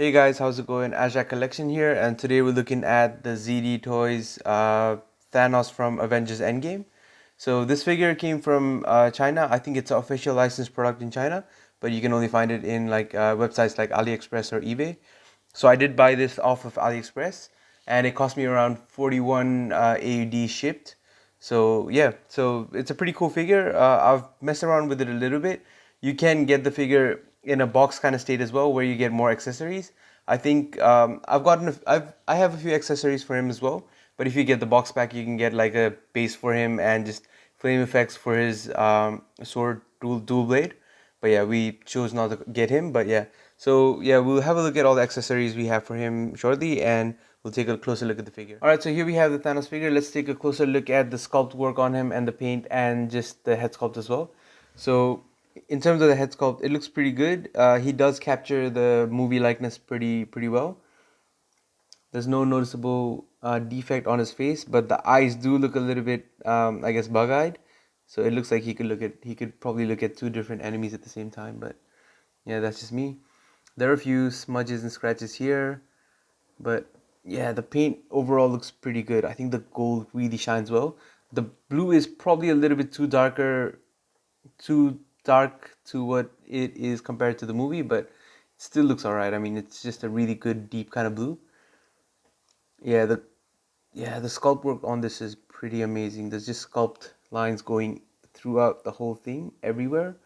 Hey guys, how's it going? Ajak Collection here, and today we're looking at the ZD Toys Thanos from Avengers Endgame. So this figure came from China. I think it's an official licensed product in China, but you can only find it in like websites like AliExpress or eBay. So I did buy this off of AliExpress, and it cost me around 41 AUD shipped. So yeah, so it's a pretty cool figure. I've messed around with it a little bit. You can get the figure in a box kind of state as well, where you get more accessories. I think I have a few accessories for him as well. But if you get the box pack, you can get like a base for him and just flame effects for his sword dual blade. But yeah, we chose not to get him. But yeah, so yeah, we'll have a look at all the accessories we have for him shortly, and we'll take a closer look at the figure. All right, so here we have the Thanos figure. Let's take a closer look at the sculpt work on him and the paint and just the head sculpt as well. So in terms of the head sculpt, it looks pretty good. He does capture the movie likeness pretty well. There's no noticeable defect on his face, but the eyes do look a little bit, I guess, bug-eyed. So it looks like he could probably look at two different enemies at the same time. But yeah, that's just me. There are a few smudges and scratches here, but yeah, the paint overall looks pretty good. I think the gold really shines well. The blue is probably a little bit too dark to what it is compared to the movie, but it still looks alright. I mean, it's just a really good deep kind of blue. Yeah, the sculpt work on this is pretty amazing. There's just sculpt lines going throughout the whole thing everywhere.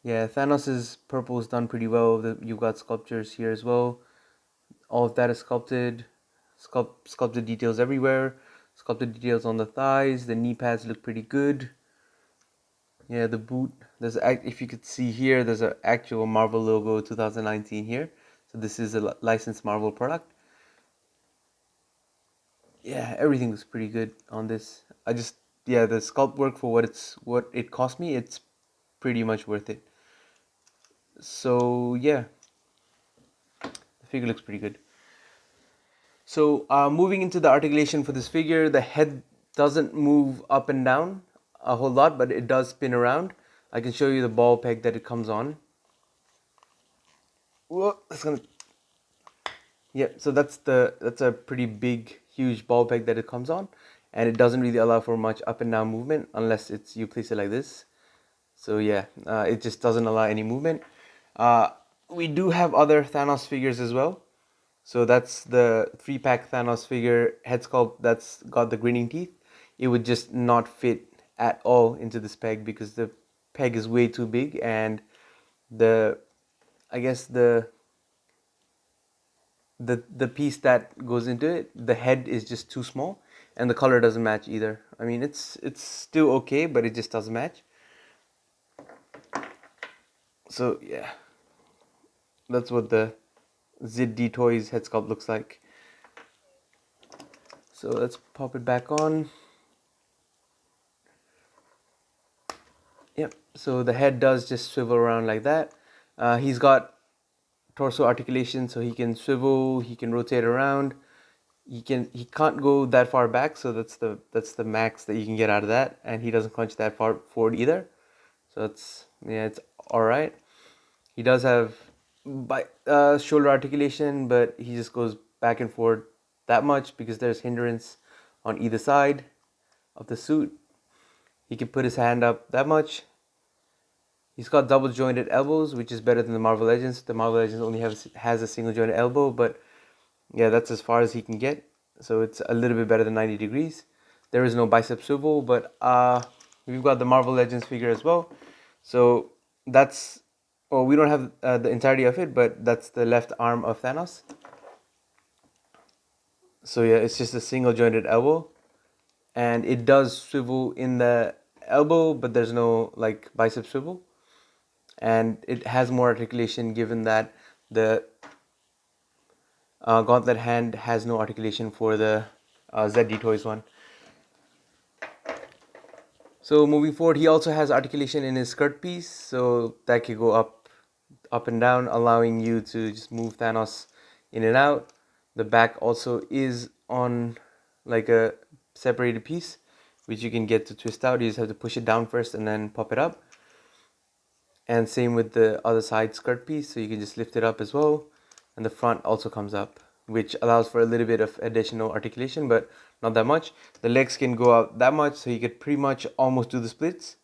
Yeah, Thanos's purple is done pretty well. You've got sculptures here as well. All of that is sculpted. Sculpted details everywhere. Sculpted details on the thighs. The knee pads look pretty good. Yeah, the boot. If you could see here, there's an actual Marvel logo 2019 here. So this is a licensed Marvel product. Yeah, everything looks pretty good on this. Yeah, the sculpt work for what it cost me, it's pretty much worth it. So yeah, the figure looks pretty good. So moving into the articulation for this figure, the head doesn't move up and down a whole lot, but it does spin around. I can show you the ball peg that it comes on. Whoa, that's gonna. Yeah, so that's a pretty big, huge ball peg that it comes on, and it doesn't really allow for much up and down movement unless you place it like this. So yeah, it just doesn't allow any movement. Uh, we do have other Thanos figures as well. So that's the 3-pack Thanos figure head sculpt that's got the grinning teeth. It would just not fit at all into this peg because the peg is way too big, and the I guess the piece that goes into it, the head is just too small, and the color doesn't match either. I mean, it's still okay, but it just doesn't match. So yeah, that's what the ZD Toys head sculpt looks like. So let's pop it back on. Yep, so the head does just swivel around like that. He's got torso articulation, so he can swivel, he can rotate around. He can't go that far back, so that's the max that you can get out of that, and he doesn't crunch that far forward either. So it's all right. He does have shoulder articulation, but he just goes back and forth that much because there's hindrance on either side of the suit. He can put his hand up that much. He's got double jointed elbows, which is better than the Marvel Legends. The Marvel Legends only has a single jointed elbow, but yeah, that's as far as he can get. So it's a little bit better than 90 degrees. There is no bicep swivel, but we've got the Marvel Legends figure as well. So that's, well, we don't have the entirety of it, but that's the left arm of Thanos. So yeah, it's just a single jointed elbow, and it does swivel in the elbow, but there's no like bicep swivel, and it has more articulation given that the gauntlet hand has no articulation for the ZD Toys one. So moving forward, he also has articulation in his skirt piece, so that can go up and down, allowing you to just move Thanos in and out. The back also is on like a separated piece, which you can get to twist out. You just have to push it down first and then pop it up. And same with the other side skirt piece, so you can just lift it up as well. And the front also comes up, which allows for a little bit of additional articulation, but not that much. The legs can go out that much, so you could pretty much almost do the splits.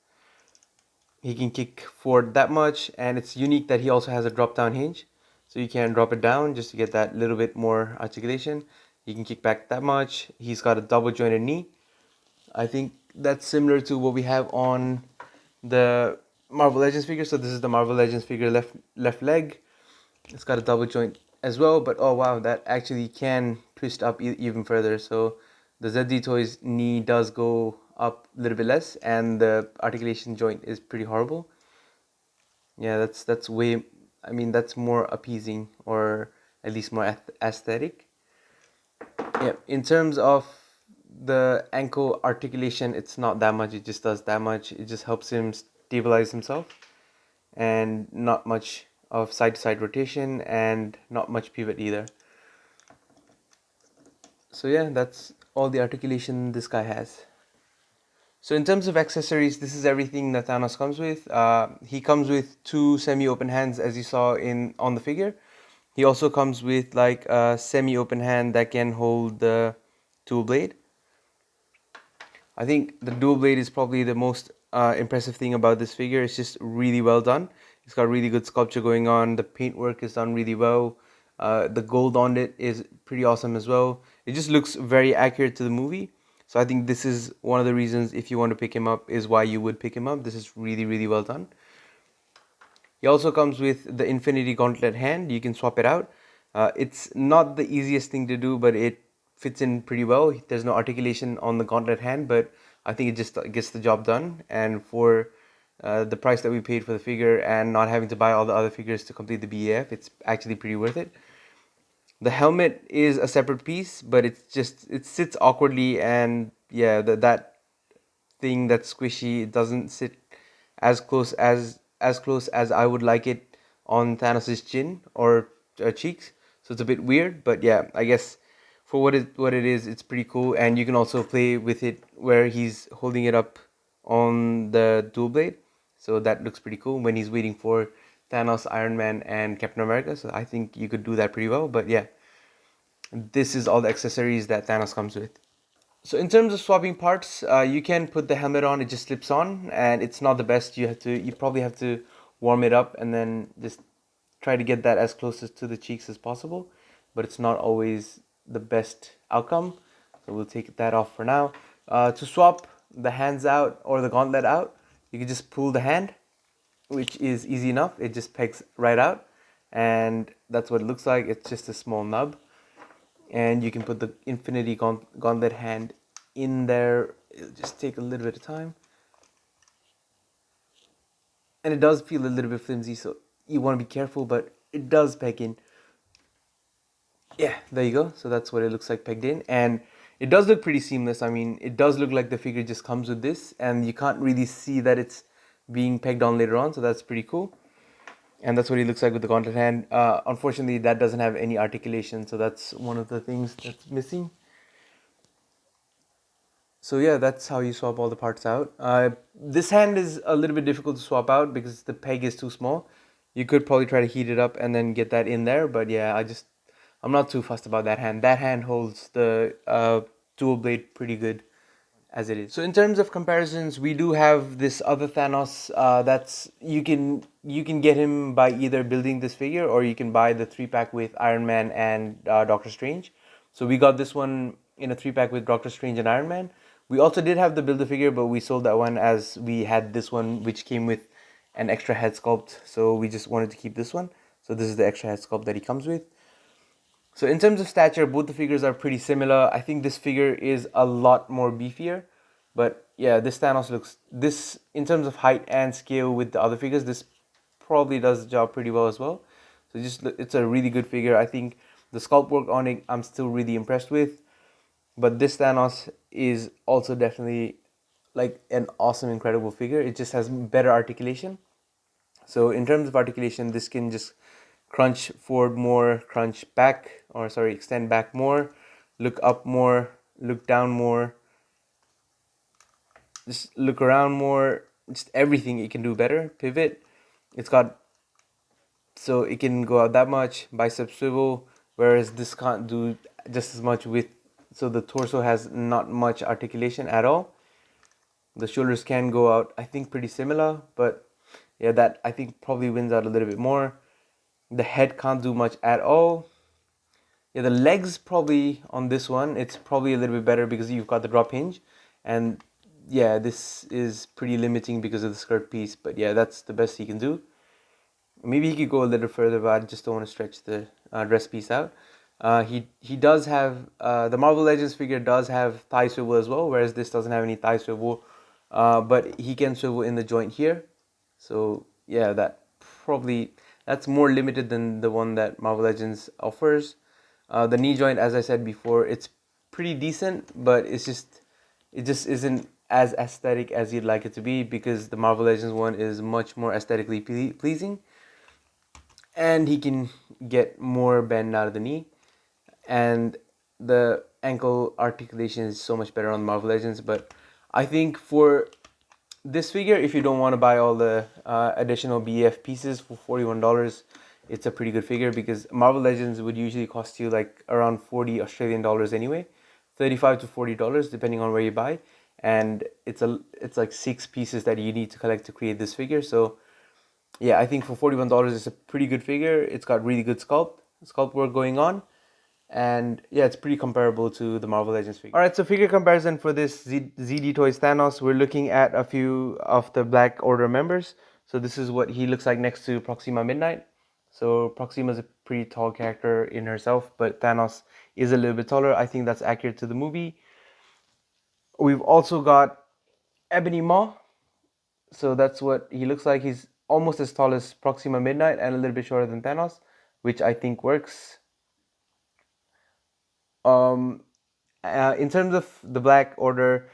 He can kick forward that much, and it's unique that he also has a drop down hinge, so you can drop it down just to get that little bit more articulation. He can kick back that much. He's got a double jointed knee. I think that's similar to what we have on the Marvel Legends figure. So this is the Marvel Legends figure left leg. It's got a double joint as well, but oh wow, that actually can twist up even further. So the ZD Toys knee does go up a little bit less, and the articulation joint is pretty horrible. Yeah, that's way. I mean, that's more appeasing, or at least more aesthetic. Yeah, in terms of the ankle articulation, it's not that much. It just does that much. It just helps him stabilize himself, and not much of side to side rotation, and not much pivot either. So yeah, that's all the articulation this guy has. So in terms of accessories, this is everything that Thanos comes with. He comes with two semi-open hands, as you saw in on the figure. He also comes with like a semi-open hand that can hold the tool blade. I think the dual blade is probably the most impressive thing about this figure. It's just really well done. It's got really good sculpture going on. The paintwork is done really well. The gold on it is pretty awesome as well. It just looks very accurate to the movie. So I think this is one of the reasons, if you want to pick him up, is why you would pick him up. This is really, really well done. He also comes with the Infinity Gauntlet hand. You can swap it out. It's not the easiest thing to do, but it fits in pretty well. There's no articulation on the Gauntlet hand, but I think it just gets the job done. And for the price that we paid for the figure and not having to buy all the other figures to complete the BAF, it's actually pretty worth it. The helmet is a separate piece, but it sits awkwardly, and yeah, that thing that's squishy. It doesn't sit as close as I would like it on Thanos' chin or cheeks. So it's a bit weird, but yeah, I guess for what it is, it's pretty cool. And you can also play with it where he's holding it up on the dual blade. So that looks pretty cool when he's waiting for Thanos, Iron Man, and Captain America. So I think you could do that pretty well. But yeah, this is all the accessories that Thanos comes with. So in terms of swapping parts, you can put the helmet on. It just slips on, and it's not the best. You probably have to warm it up and then just try to get that as close to the cheeks as possible. But it's not always the best outcome. So we'll take that off for now. To swap the hands out or the gauntlet out, you can just pull the hand, which is easy enough. It just pegs right out, and that's what it looks like. It's just a small nub, and you can put the Infinity Gauntlet hand in there. It'll just take a little bit of time, and it does feel a little bit flimsy, so you want to be careful, but it does peg in. Yeah, there you go. So that's what it looks like pegged in, and it does look pretty seamless. I mean, it does look like the figure just comes with this, and you can't really see that it's being pegged on later on, so that's pretty cool. And that's what he looks like with the gauntlet hand. Unfortunately, that doesn't have any articulation, so that's one of the things that's missing. So yeah, that's how you swap all the parts out. This hand is a little bit difficult to swap out because the peg is too small. You could probably try to heat it up and then get that in there, but yeah, I'm not too fussed about that hand. That hand holds the dual blade pretty good as it is. So in terms of comparisons, we do have this other Thanos. That's you can get him by either building this figure, or you can buy the 3-pack with Iron Man and Doctor Strange. So we got this one in a 3-pack with Doctor Strange and Iron Man. We also did have the Build a Figure, but we sold that one as we had this one, which came with an extra head sculpt. So we just wanted to keep this one. So this is the extra head sculpt that he comes with. So in terms of stature, both the figures are pretty similar. I think this figure is a lot more beefier. But yeah, this Thanos looks, this in terms of height and scale with the other figures, this probably does the job pretty well as well. So just it's a really good figure. I think the sculpt work on it, I'm still really impressed with. But this Thanos is also definitely like an awesome, incredible figure. It just has better articulation. So in terms of articulation, this can just crunch forward more, crunch back, or sorry, extend back more, look up more, look down more, just look around more, just everything it can do better, pivot. It's got, so it can go out that much, bicep swivel, whereas this can't do just as much with, so the torso has not much articulation at all. The shoulders can go out, I think, pretty similar, but yeah, that I think probably wins out a little bit more. The head can't do much at all. Yeah, the legs probably on this one, it's probably a little bit better because you've got the drop hinge. And yeah, this is pretty limiting because of the skirt piece. But yeah, that's the best he can do. Maybe he could go a little further, but I just don't want to stretch the dress piece out. He does have, the Marvel Legends figure does have thigh swivel as well, whereas this doesn't have any thigh swivel. But he can swivel in the joint here. So yeah, that's more limited than the one that Marvel Legends offers. The knee joint, as I said before, it's pretty decent, but it just isn't as aesthetic as you'd like it to be, because the Marvel Legends one is much more aesthetically pleasing, and he can get more bend out of the knee, and the ankle articulation is so much better on Marvel Legends. But I think for this figure, if you don't want to buy all the additional BF pieces for $41, it's a pretty good figure, because Marvel Legends would usually cost you like around 40 Australian dollars anyway, 35 to $40 depending on where you buy, and it's like 6 pieces that you need to collect to create this figure. So yeah, I think for $41 it's a pretty good figure. It's got really good sculpt work going on, and yeah, it's pretty comparable to the Marvel Legends figure. All right, so figure comparison for this ZD Toys Thanos. We're looking at a few of the Black Order members. So this is what he looks like next to Proxima Midnight. So Proxima is a pretty tall character in herself, but Thanos is a little bit taller. I think that's accurate to the movie. We've also got Ebony Maw. So that's what he looks like. He's almost as tall as Proxima Midnight and a little bit shorter than Thanos, which I think works. In terms of the Black Order,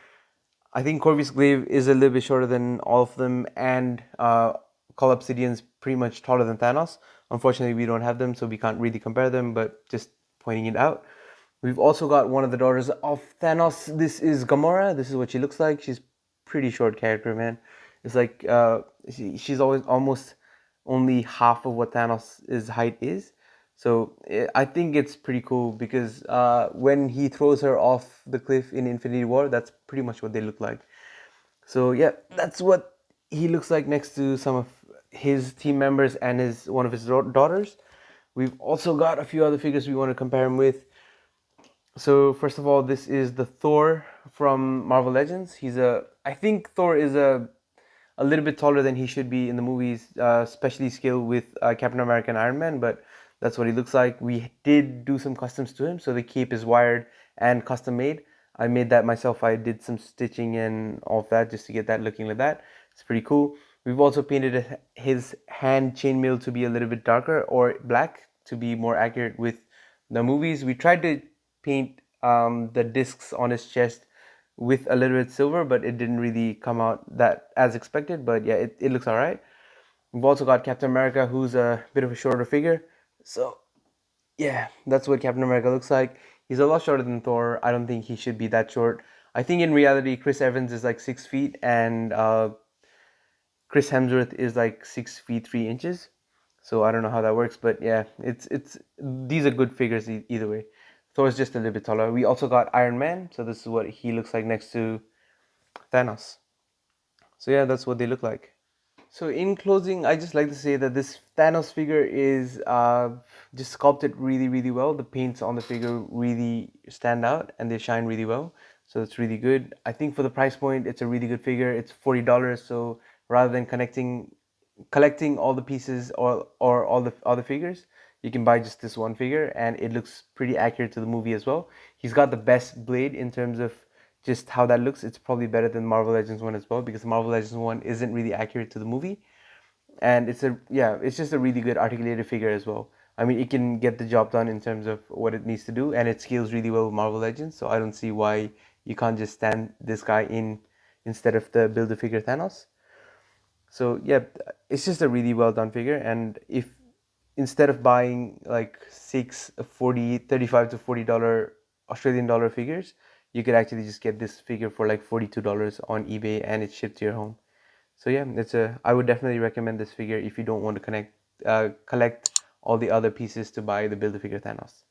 I think Corvus Glaive is a little bit shorter than all of them, and Call Obsidian's pretty much taller than Thanos. Unfortunately, we don't have them, so we can't really compare them, but just pointing it out. We've also got one of the daughters of Thanos. This is Gamora. This is what she looks like. She's pretty short character, man. It's like she's always almost only half of what Thanos' height is. So I think it's pretty cool, because when he throws her off the cliff in Infinity War, that's pretty much what they look like. So yeah, that's what he looks like next to some of his team members and one of his daughters. We've also got a few other figures we want to compare him with. So first of all, this is the Thor from Marvel Legends. I think Thor is a little bit taller than he should be in the movies, especially scaled with Captain America and Iron Man, but that's what he looks like. We did do some customs to him, so the cape is wired and custom made. I made that myself. I did some stitching and all of that just to get that looking like that. It's pretty cool. We've also painted his hand chainmail to be a little bit darker, or black, to be more accurate with the movies. We tried to paint the discs on his chest with a little bit silver, but it didn't really come out that as expected. But yeah, it looks all right. We've also got Captain America, who's a bit of a shorter figure. So yeah, that's what Captain America looks like. He's a lot shorter than Thor. I don't think he should be that short. I think in reality, Chris Evans is like 6 feet, and Chris Hemsworth is like 6 feet 3 inches. So I don't know how that works, but yeah, it's these are good figures either way. Thor's just a little bit taller. We also got Iron Man, so this is what he looks like next to Thanos. So yeah, that's what they look like. So in closing, I just like to say that this Thanos figure is just sculpted really, really well. The paints on the figure really stand out and they shine really well. So it's really good. I think for the price point, it's a really good figure. It's $40. So rather than collecting all the pieces or all the other figures, you can buy just this one figure, and it looks pretty accurate to the movie as well. He's got the best blade in terms of just how that looks. It's probably better than Marvel Legends one as well, because the Marvel Legends one isn't really accurate to the movie, and it's just a really good articulated figure as well. I mean, it can get the job done in terms of what it needs to do, and it scales really well with Marvel Legends. So I don't see why you can't just stand this guy in instead of the Build-A-Figure Thanos. So yeah, it's just a really well done figure, and if instead of buying like 35 to $40 Australian dollar figures, you could actually just get this figure for like $42 on eBay, and it's shipped to your home. So yeah, I would definitely recommend this figure if you don't want to collect all the other pieces to buy the Build-A-Figure Thanos.